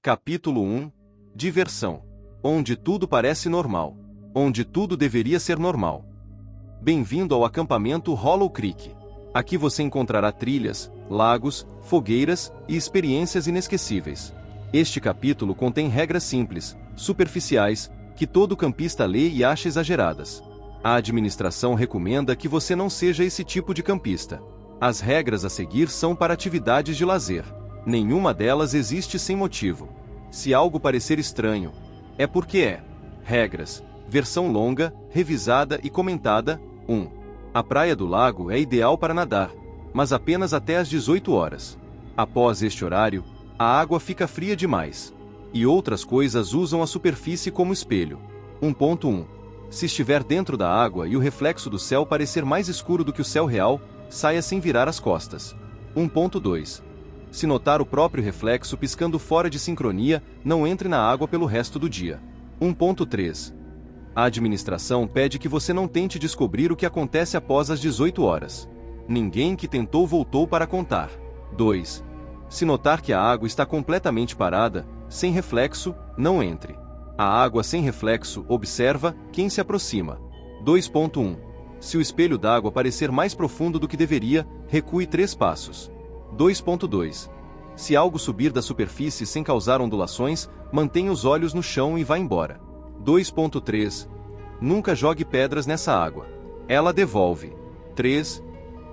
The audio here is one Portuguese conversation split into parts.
Capítulo 1 Diversão. Onde tudo parece normal. Onde tudo deveria ser normal. Bem-vindo ao acampamento Hollow Creek. Aqui você encontrará trilhas, lagos, fogueiras e experiências inesquecíveis. Este capítulo contém regras simples, superficiais, que todo campista lê e acha exageradas. A administração recomenda que você não seja esse tipo de campista. As regras a seguir são para atividades de lazer. Nenhuma delas existe sem motivo. Se algo parecer estranho, é porque é. Regras. Versão longa, revisada e comentada. 1. A praia do lago é ideal para nadar, mas apenas até às 18 horas. Após este horário, a água fica fria demais. E outras coisas usam a superfície como espelho. 1.1. Se estiver dentro da água e o reflexo do céu parecer mais escuro do que o céu real, saia sem virar as costas. 1.2. Se notar o próprio reflexo piscando fora de sincronia, não entre na água pelo resto do dia. 1.3. A administração pede que você não tente descobrir o que acontece após as 18 horas. Ninguém que tentou voltou para contar. 2. Se notar que a água está completamente parada, sem reflexo, não entre. A água sem reflexo observa quem se aproxima. 2.1. Se o espelho d'água parecer mais profundo do que deveria, recue 3 passos. 2.2. Se algo subir da superfície sem causar ondulações, mantenha os olhos no chão e vá embora. 2.3. Nunca jogue pedras nessa água. Ela devolve. 3.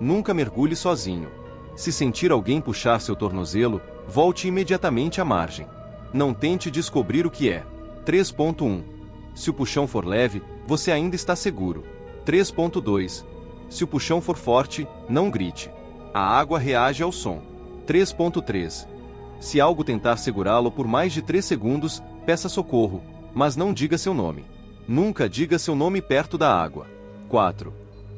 Nunca mergulhe sozinho. Se sentir alguém puxar seu tornozelo, volte imediatamente à margem. Não tente descobrir o que é. 3.1. Se o puxão for leve, você ainda está seguro. 3.2. Se o puxão for forte, não grite. A água reage ao som. 3.3. Se algo tentar segurá-lo por mais de 3 segundos, peça socorro, mas não diga seu nome. Nunca diga seu nome perto da água. 4.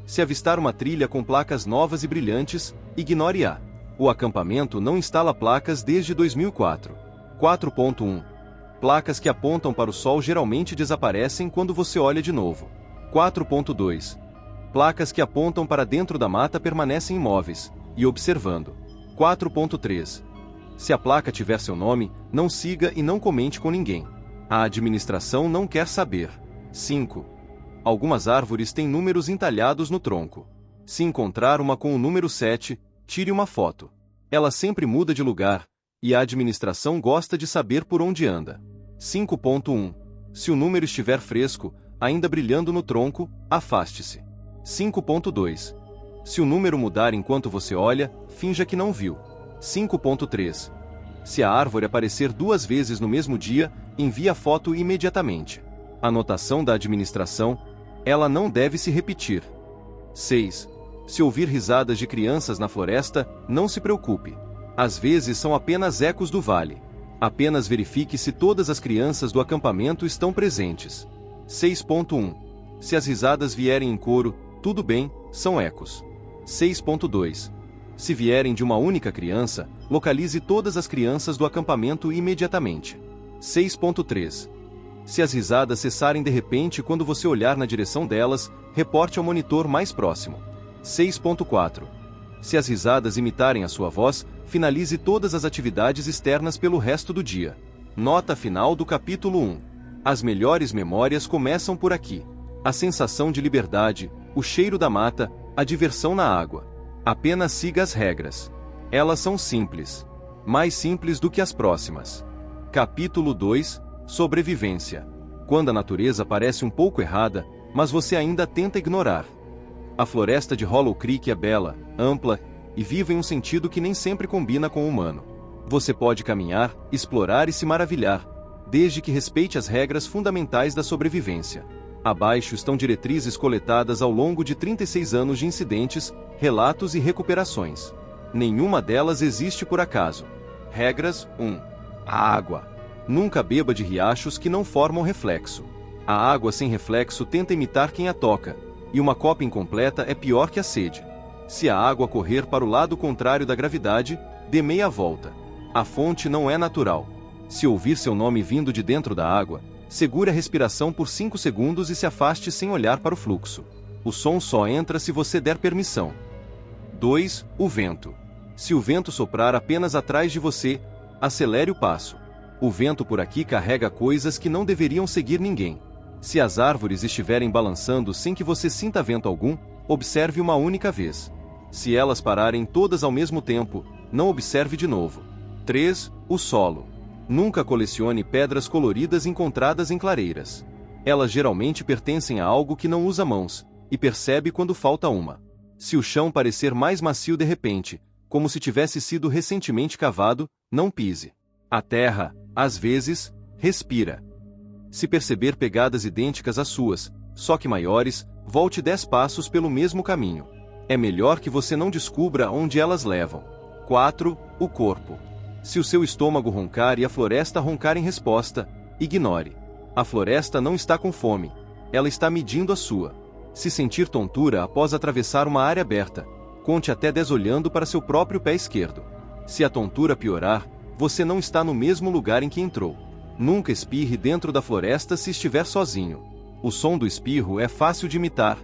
Se avistar uma trilha com placas novas e brilhantes, ignore-a. O acampamento não instala placas desde 2004. 4.1. Placas que apontam para o sol geralmente desaparecem quando você olha de novo. 4.2. Placas que apontam para dentro da mata permanecem imóveis e observando. 4.3. Se a placa tiver seu nome, não siga e não comente com ninguém. A administração não quer saber. 5. Algumas árvores têm números entalhados no tronco. Se encontrar uma com o número 7, tire uma foto. Ela sempre muda de lugar, e a administração gosta de saber por onde anda. 5.1. Se o número estiver fresco, ainda brilhando no tronco, afaste-se. 5.2. Se o número mudar enquanto você olha, finja que não viu. 5.3. Se a árvore aparecer 2 vezes no mesmo dia, envie a foto imediatamente. Anotação da administração: ela não deve se repetir. 6. Se ouvir risadas de crianças na floresta, não se preocupe. Às vezes são apenas ecos do vale. Apenas verifique se todas as crianças do acampamento estão presentes. 6.1. Se as risadas vierem em coro, tudo bem, são ecos. 6.2. Se vierem de uma única criança, localize todas as crianças do acampamento imediatamente. 6.3. Se as risadas cessarem de repente quando você olhar na direção delas, reporte ao monitor mais próximo. 6.4. Se as risadas imitarem a sua voz, finalize todas as atividades externas pelo resto do dia. Nota final do capítulo 1. As melhores memórias começam por aqui. A sensação de liberdade, o cheiro da mata, a diversão na água. Apenas siga as regras. Elas são simples. Mais simples do que as próximas. Capítulo 2 Sobrevivência. Quando a natureza parece um pouco errada, mas você ainda tenta ignorar. A floresta de Hollow Creek é bela, ampla e viva em um sentido que nem sempre combina com o humano. Você pode caminhar, explorar e se maravilhar, desde que respeite as regras fundamentais da sobrevivência. Abaixo estão diretrizes coletadas ao longo de 36 anos de incidentes, relatos e recuperações. Nenhuma delas existe por acaso. Regras 1. A água. Nunca beba de riachos que não formam reflexo. A água sem reflexo tenta imitar quem a toca, e uma copa incompleta é pior que a sede. Se a água correr para o lado contrário da gravidade, dê meia volta. A fonte não é natural. Se ouvir seu nome vindo de dentro da água, segure a respiração por 5 segundos e se afaste sem olhar para o fluxo. O som só entra se você der permissão. 2. O vento. Se o vento soprar apenas atrás de você, acelere o passo. O vento por aqui carrega coisas que não deveriam seguir ninguém. Se as árvores estiverem balançando sem que você sinta vento algum, observe uma única vez. Se elas pararem todas ao mesmo tempo, não observe de novo. 3. O solo. Nunca colecione pedras coloridas encontradas em clareiras. Elas geralmente pertencem a algo que não usa mãos, e percebe quando falta uma. Se o chão parecer mais macio de repente, como se tivesse sido recentemente cavado, não pise. A terra, às vezes, respira. Se perceber pegadas idênticas às suas, só que maiores, volte 10 passos pelo mesmo caminho. É melhor que você não descubra onde elas levam. 4. O corpo. Se o seu estômago roncar e a floresta roncar em resposta, ignore. A floresta não está com fome. Ela está medindo a sua. Se sentir tontura após atravessar uma área aberta, conte até 10 olhando para seu próprio pé esquerdo. Se a tontura piorar, você não está no mesmo lugar em que entrou. Nunca espirre dentro da floresta se estiver sozinho. O som do espirro é fácil de imitar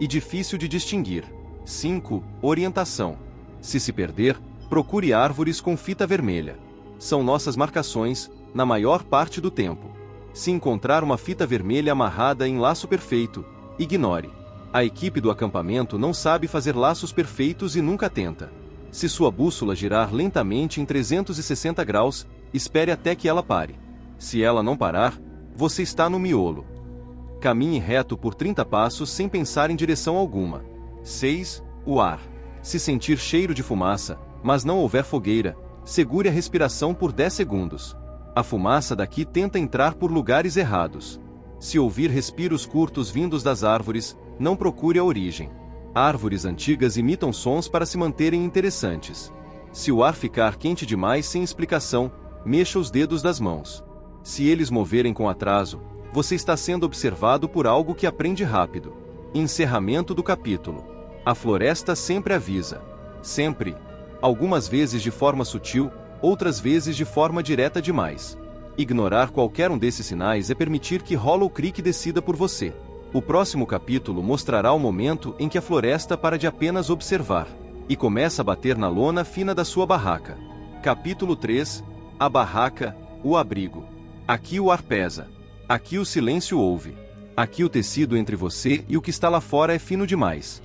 e difícil de distinguir. 5. Orientação. Se perder, procure árvores com fita vermelha. São nossas marcações, na maior parte do tempo. Se encontrar uma fita vermelha amarrada em laço perfeito, ignore. A equipe do acampamento não sabe fazer laços perfeitos e nunca tenta. Se sua bússola girar lentamente em 360 graus, espere até que ela pare. Se ela não parar, você está no miolo. Caminhe reto por 30 passos sem pensar em direção alguma. 6. O ar. Se sentir cheiro de fumaça, mas não houver fogueira, segure a respiração por 10 segundos. A fumaça daqui tenta entrar por lugares errados. Se ouvir respiros curtos vindos das árvores, não procure a origem. Árvores antigas imitam sons para se manterem interessantes. Se o ar ficar quente demais sem explicação, mexa os dedos das mãos. Se eles moverem com atraso, você está sendo observado por algo que aprende rápido. Encerramento do capítulo. A floresta sempre avisa. Sempre. Algumas vezes de forma sutil, outras vezes de forma direta demais. Ignorar qualquer um desses sinais é permitir que Hollow Creek decida por você. O próximo capítulo mostrará o momento em que a floresta para de apenas observar e começa a bater na lona fina da sua barraca. Capítulo 3. A barraca, o abrigo. Aqui o ar pesa. Aqui o silêncio ouve. Aqui o tecido entre você e o que está lá fora é fino demais.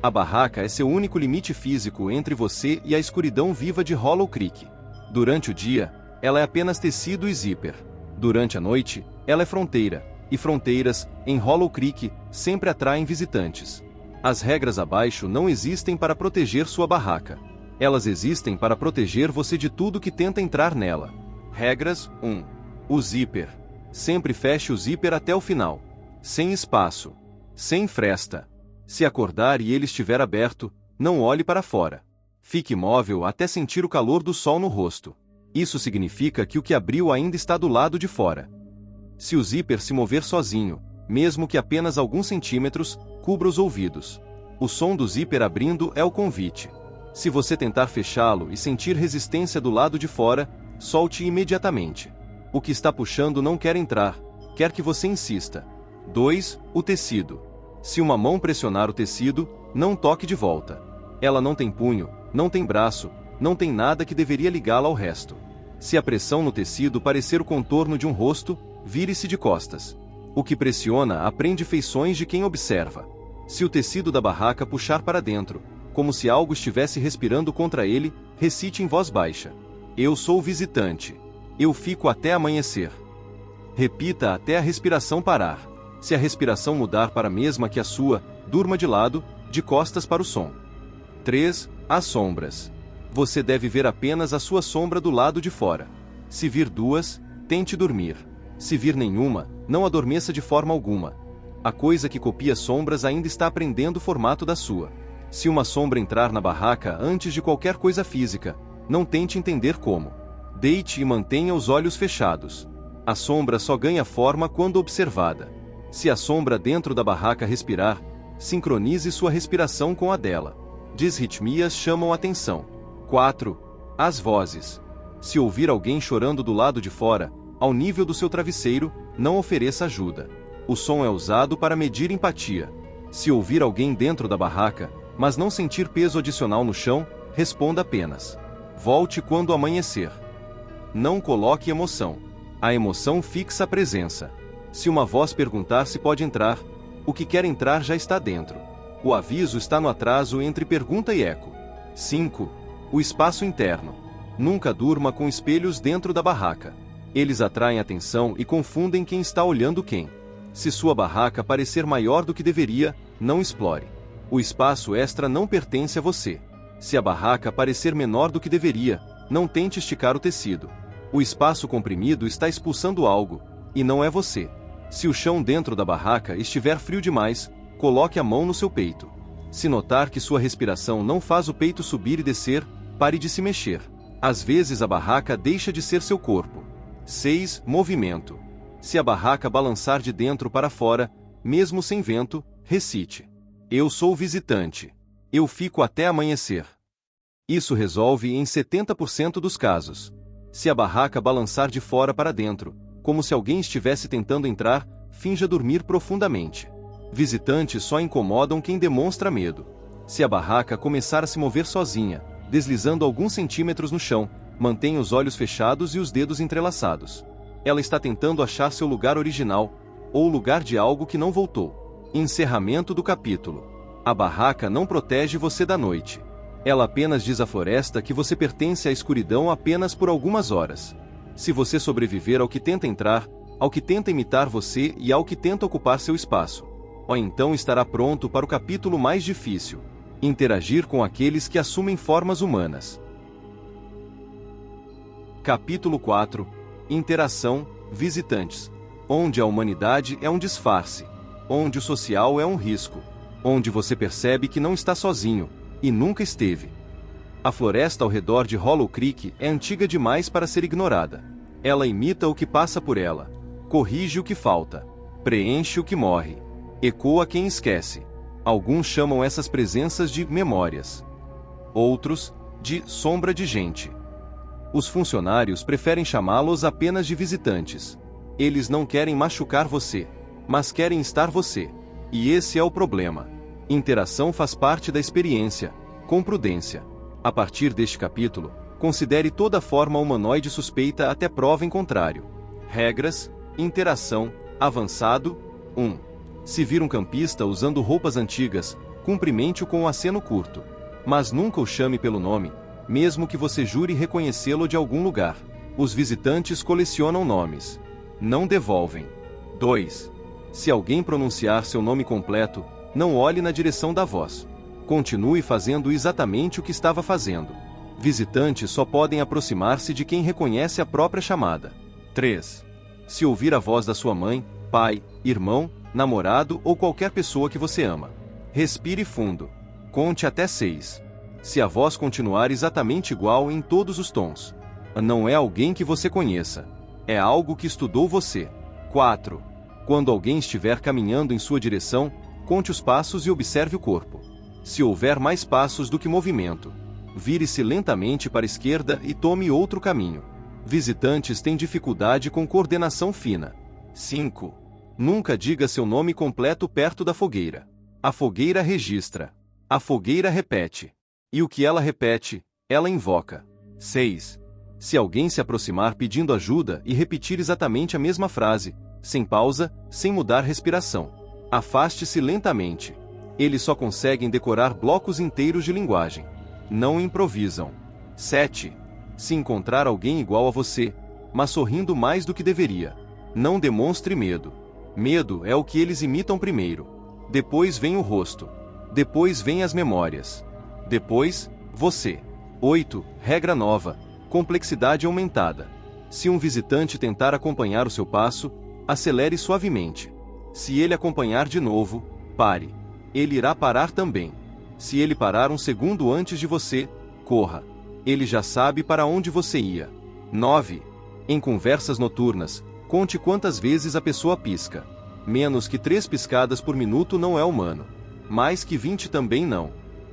A barraca é seu único limite físico entre você e a escuridão viva de Hollow Creek. Durante o dia, ela é apenas tecido e zíper. Durante a noite, ela é fronteira. E fronteiras, em Hollow Creek, sempre atraem visitantes. As regras abaixo não existem para proteger sua barraca. Elas existem para proteger você de tudo que tenta entrar nela. Regras 1. O zíper. Sempre feche o zíper até o final. Sem espaço. Sem fresta. Se acordar e ele estiver aberto, não olhe para fora. Fique imóvel até sentir o calor do sol no rosto. Isso significa que o que abriu ainda está do lado de fora. Se o zíper se mover sozinho, mesmo que apenas alguns centímetros, cubra os ouvidos. O som do zíper abrindo é o convite. Se você tentar fechá-lo e sentir resistência do lado de fora, solte imediatamente. O que está puxando não quer entrar, quer que você insista. 2. O tecido. Se uma mão pressionar o tecido, não toque de volta. Ela não tem punho, não tem braço, não tem nada que deveria ligá-la ao resto. Se a pressão no tecido parecer o contorno de um rosto, vire-se de costas. O que pressiona aprende feições de quem observa. Se o tecido da barraca puxar para dentro, como se algo estivesse respirando contra ele, recite em voz baixa. Eu sou visitante. Eu fico até amanhecer. Repita até a respiração parar. Se a respiração mudar para a mesma que a sua, durma de lado, de costas para o som. 3. As sombras. Você deve ver apenas a sua sombra do lado de fora. Se vir duas, tente dormir. Se vir nenhuma, não adormeça de forma alguma. A coisa que copia sombras ainda está aprendendo o formato da sua. Se uma sombra entrar na barraca antes de qualquer coisa física, não tente entender como. Deite e mantenha os olhos fechados. A sombra só ganha forma quando observada. Se a sombra dentro da barraca respirar, sincronize sua respiração com a dela. Disritmias chamam atenção. 4. As vozes. Se ouvir alguém chorando do lado de fora, ao nível do seu travesseiro, não ofereça ajuda. O som é usado para medir empatia. Se ouvir alguém dentro da barraca, mas não sentir peso adicional no chão, responda apenas: volte quando amanhecer. Não coloque emoção. A emoção fixa a presença. Se uma voz perguntar se pode entrar, o que quer entrar já está dentro. O aviso está no atraso entre pergunta e eco. 5. O espaço interno. Nunca durma com espelhos dentro da barraca. Eles atraem atenção e confundem quem está olhando quem. Se sua barraca parecer maior do que deveria, não explore. O espaço extra não pertence a você. Se a barraca parecer menor do que deveria, não tente esticar o tecido. O espaço comprimido está expulsando algo, e não é você. Se o chão dentro da barraca estiver frio demais, coloque a mão no seu peito. Se notar que sua respiração não faz o peito subir e descer, pare de se mexer. Às vezes a barraca deixa de ser seu corpo. 6. Movimento. Se a barraca balançar de dentro para fora, mesmo sem vento, recite: eu sou visitante. Eu fico até amanhecer. Isso resolve em 70% dos casos. Se a barraca balançar de fora para dentro, como se alguém estivesse tentando entrar, finja dormir profundamente. Visitantes só incomodam quem demonstra medo. Se a barraca começar a se mover sozinha, deslizando alguns centímetros no chão, mantenha os olhos fechados e os dedos entrelaçados. Ela está tentando achar seu lugar original, ou o lugar de algo que não voltou. Encerramento do capítulo. A barraca não protege você da noite. Ela apenas diz à floresta que você pertence à escuridão apenas por algumas horas. Se você sobreviver ao que tenta entrar, ao que tenta imitar você e ao que tenta ocupar seu espaço, ou então estará pronto para o capítulo mais difícil: interagir com aqueles que assumem formas humanas. Capítulo 4. Interação, visitantes. Onde a humanidade é um disfarce. Onde o social é um risco. Onde você percebe que não está sozinho, e nunca esteve. A floresta ao redor de Hollow Creek é antiga demais para ser ignorada. Ela imita o que passa por ela. Corrige o que falta. Preenche o que morre. Ecoa quem esquece. Alguns chamam essas presenças de memórias. Outros, de sombra de gente. Os funcionários preferem chamá-los apenas de visitantes. Eles não querem machucar você, mas querem estar você. E esse é o problema. Interação faz parte da experiência, com prudência. A partir deste capítulo, considere toda forma humanoide suspeita até prova em contrário. Regras: interação, avançado. 1. Se vir um campista usando roupas antigas, cumprimente-o com um aceno curto. Mas nunca o chame pelo nome, mesmo que você jure reconhecê-lo de algum lugar. Os visitantes colecionam nomes. Não devolvem. 2. Se alguém pronunciar seu nome completo, não olhe na direção da voz. Continue fazendo exatamente o que estava fazendo. Visitantes só podem aproximar-se de quem reconhece a própria chamada. 3. Se ouvir a voz da sua mãe, pai, irmão, namorado ou qualquer pessoa que você ama, respire fundo. Conte até 6. Se a voz continuar exatamente igual em todos os tons, não é alguém que você conheça. É algo que estudou você. 4. Quando alguém estiver caminhando em sua direção, conte os passos e observe o corpo. Se houver mais passos do que movimento, vire-se lentamente para a esquerda e tome outro caminho. Visitantes têm dificuldade com coordenação fina. 5. Nunca diga seu nome completo perto da fogueira. A fogueira registra. A fogueira repete. E o que ela repete, ela invoca. 6. Se alguém se aproximar pedindo ajuda e repetir exatamente a mesma frase, sem pausa, sem mudar respiração, afaste-se lentamente. Eles só conseguem decorar blocos inteiros de linguagem. Não improvisam. 7. Se encontrar alguém igual a você, mas sorrindo mais do que deveria, não demonstre medo. Medo é o que eles imitam primeiro. Depois vem o rosto. Depois vem as memórias. Depois, você. 8. Regra nova. Complexidade aumentada. Se um visitante tentar acompanhar o seu passo, acelere suavemente. Se ele acompanhar de novo, pare. Ele irá parar também. Se ele parar um segundo antes de você, corra. Ele já sabe para onde você ia. 9. Em conversas noturnas, conte quantas vezes a pessoa pisca. Menos que 3 piscadas por minuto não é humano. Mais que 20 também não.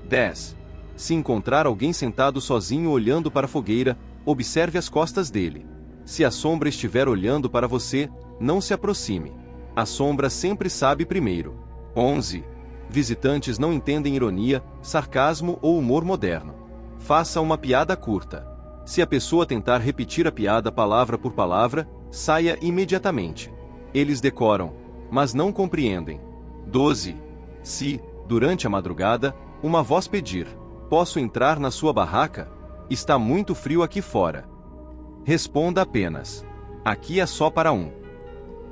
10. Se encontrar alguém sentado sozinho olhando para a fogueira, observe as costas dele. Se a sombra estiver olhando para você, não se aproxime. A sombra sempre sabe primeiro. 11. Visitantes não entendem ironia, sarcasmo ou humor moderno. Faça uma piada curta. Se a pessoa tentar repetir a piada palavra por palavra, saia imediatamente. Eles decoram, mas não compreendem. 12. Se, durante a madrugada, uma voz pedir: "Posso entrar na sua barraca? Está muito frio aqui fora." Responda apenas: "Aqui é só para um."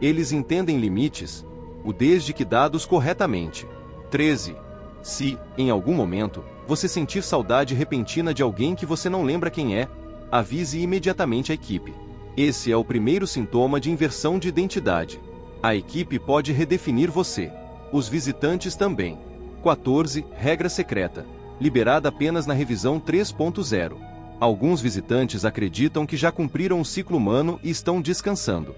Eles entendem limites, o desde que dados corretamente. 13. Se, em algum momento, você sentir saudade repentina de alguém que você não lembra quem é, avise imediatamente a equipe. Esse é o primeiro sintoma de inversão de identidade. A equipe pode redefinir você. Os visitantes também. 14. Regra secreta. Liberada apenas na revisão 3.0. Alguns visitantes acreditam que já cumpriram o ciclo humano e estão descansando.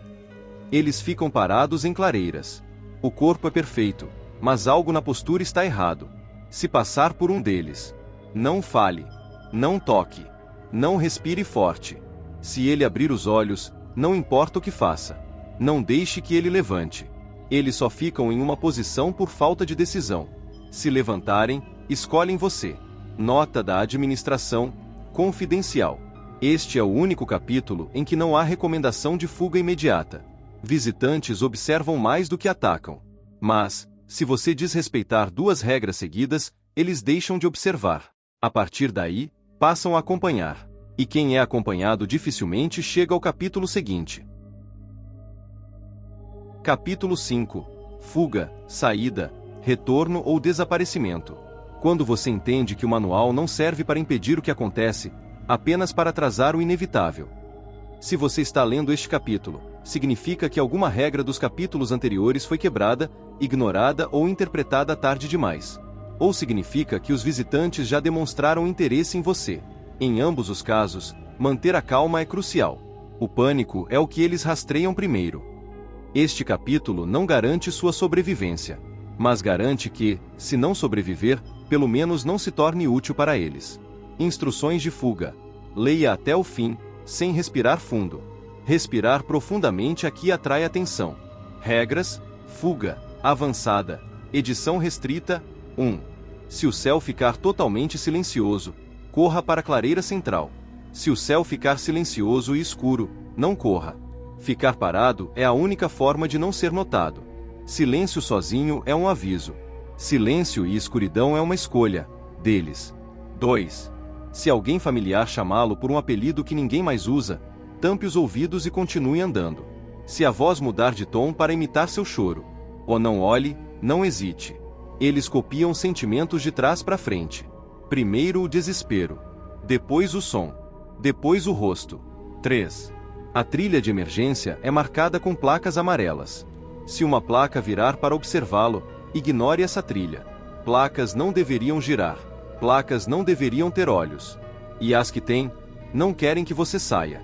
Eles ficam parados em clareiras. O corpo é perfeito, mas algo na postura está errado. Se passar por um deles, não fale, não toque, não respire forte. Se ele abrir os olhos, não importa o que faça. Não deixe que ele levante. Eles só ficam em uma posição por falta de decisão. Se levantarem, escolhem você. Nota da administração: confidencial. Este é o único capítulo em que não há recomendação de fuga imediata. Visitantes observam mais do que atacam. Mas, se você desrespeitar 2 regras seguidas, eles deixam de observar. A partir daí, passam a acompanhar. E quem é acompanhado dificilmente chega ao capítulo seguinte. Capítulo 5. Fuga, saída, retorno ou desaparecimento. Quando você entende que o manual não serve para impedir o que acontece, apenas para atrasar o inevitável. Se você está lendo este capítulo, significa que alguma regra dos capítulos anteriores foi quebrada, ignorada ou interpretada tarde demais. Ou significa que os visitantes já demonstraram interesse em você. Em ambos os casos, manter a calma é crucial. O pânico é o que eles rastreiam primeiro. Este capítulo não garante sua sobrevivência, mas garante que, se não sobreviver, pelo menos não se torne útil para eles. Instruções de fuga. Leia até o fim, sem respirar fundo. Respirar profundamente aqui atrai atenção. Regras: fuga, avançada, edição restrita. 1. Se o céu ficar totalmente silencioso, corra para a clareira central. Se o céu ficar silencioso e escuro, não corra. Ficar parado é a única forma de não ser notado. Silêncio sozinho é um aviso. Silêncio e escuridão é uma escolha deles. 2. Se alguém familiar chamá-lo por um apelido que ninguém mais usa, tampe os ouvidos e continue andando. Se a voz mudar de tom para imitar seu choro, ou não olhe, não hesite. Eles copiam sentimentos de trás para frente. Primeiro o desespero, depois o som, depois o rosto. 3. A trilha de emergência é marcada com placas amarelas. Se uma placa virar para observá-lo, ignore essa trilha. Placas não deveriam girar. Placas não deveriam ter olhos. E as que têm, não querem que você saia.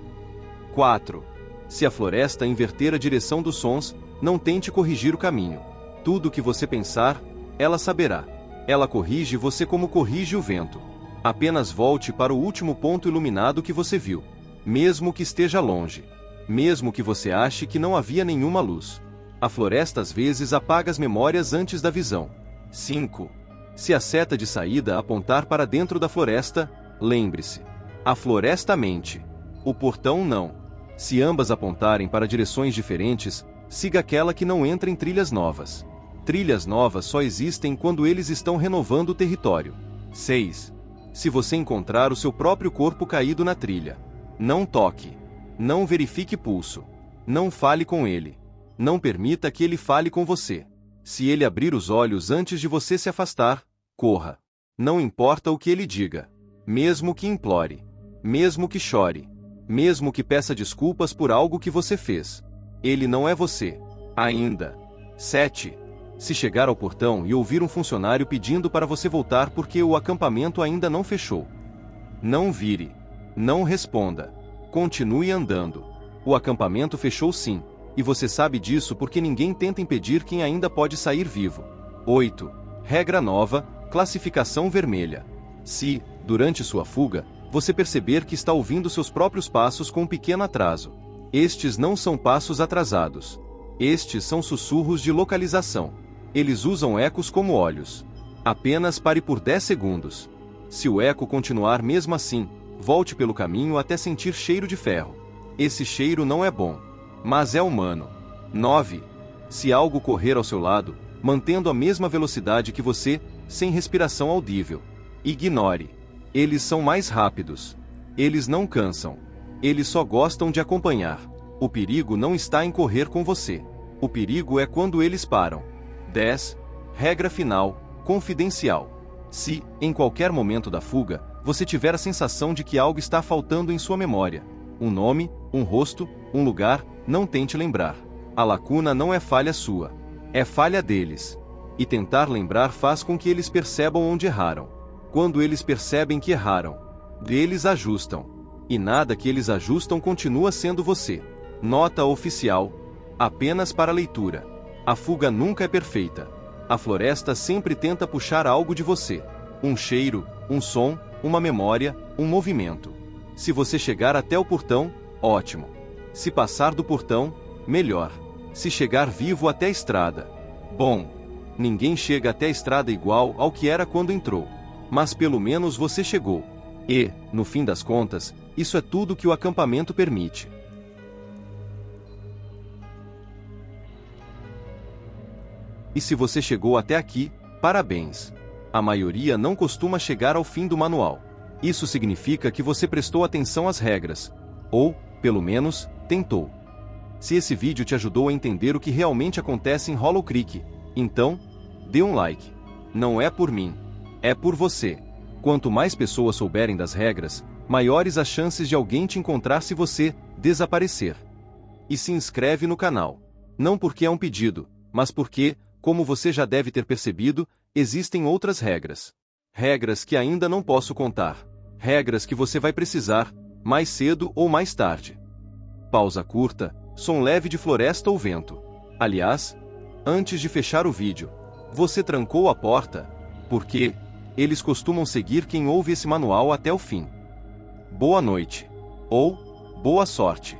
4. Se a floresta inverter a direção dos sons, não tente corrigir o caminho. Tudo o que você pensar, ela saberá. Ela corrige você como corrige o vento. Apenas volte para o último ponto iluminado que você viu. Mesmo que esteja longe. Mesmo que você ache que não havia nenhuma luz. A floresta às vezes apaga as memórias antes da visão. 5. Se a seta de saída apontar para dentro da floresta, lembre-se. A floresta mente. O portão não. Se ambas apontarem para direções diferentes, siga aquela que não entra em trilhas novas. Trilhas novas só existem quando eles estão renovando o território. 6. Se você encontrar o seu próprio corpo caído na trilha, não toque. Não verifique pulso. Não fale com ele. Não permita que ele fale com você. Se ele abrir os olhos antes de você se afastar, corra. Não importa o que ele diga. Mesmo que implore. Mesmo que chore. Mesmo que peça desculpas por algo que você fez. Ele não é você. Ainda. 7. Se chegar ao portão e ouvir um funcionário pedindo para você voltar porque o acampamento ainda não fechou, não vire. Não responda. Continue andando. O acampamento fechou sim, e você sabe disso porque ninguém tenta impedir quem ainda pode sair vivo. 8. Regra nova, classificação vermelha. Se, durante sua fuga, você perceber que está ouvindo seus próprios passos com um pequeno atraso, estes não são passos atrasados. Estes são sussurros de localização. Eles usam ecos como olhos. Apenas pare por 10 segundos. Se o eco continuar mesmo assim, Volte pelo caminho até sentir cheiro de ferro. Esse cheiro não é bom, mas é humano. 9. Se algo correr ao seu lado, mantendo a mesma velocidade que você, sem respiração audível, ignore. Eles são mais rápidos. Eles não cansam. Eles só gostam de acompanhar. O perigo não está em correr com você. O perigo é quando eles param. 10. Regra final, confidencial. Se, em qualquer momento da fuga, você tiver a sensação de que algo está faltando em sua memória, um nome, um rosto, um lugar, não tente lembrar. A lacuna não é falha sua. É falha deles. E tentar lembrar faz com que eles percebam onde erraram. Quando eles percebem que erraram, eles ajustam. E nada que eles ajustam continua sendo você. Nota oficial. Apenas para leitura. A fuga nunca é perfeita. A floresta sempre tenta puxar algo de você. Um cheiro, um som, uma memória, um movimento. Se você chegar até o portão, ótimo. Se passar do portão, melhor. Se chegar vivo até a estrada, bom. Ninguém chega até a estrada igual ao que era quando entrou. Mas pelo menos você chegou. E, no fim das contas, isso é tudo que o acampamento permite. E se você chegou até aqui, parabéns. A maioria não costuma chegar ao fim do manual. Isso significa que você prestou atenção às regras. Ou, pelo menos, tentou. Se esse vídeo te ajudou a entender o que realmente acontece em Hollow Creek, então, dê um like. Não é por mim. É por você. Quanto mais pessoas souberem das regras, maiores as chances de alguém te encontrar se você desaparecer. E se inscreve no canal. Não porque é um pedido, mas porque, como você já deve ter percebido, existem outras regras. Regras que ainda não posso contar. Regras que você vai precisar, mais cedo ou mais tarde. Pausa curta, som leve de floresta ou vento. Aliás, antes de fechar o vídeo, você trancou a porta? Porque eles costumam seguir quem ouve esse manual até o fim. Boa noite. Ou, boa sorte.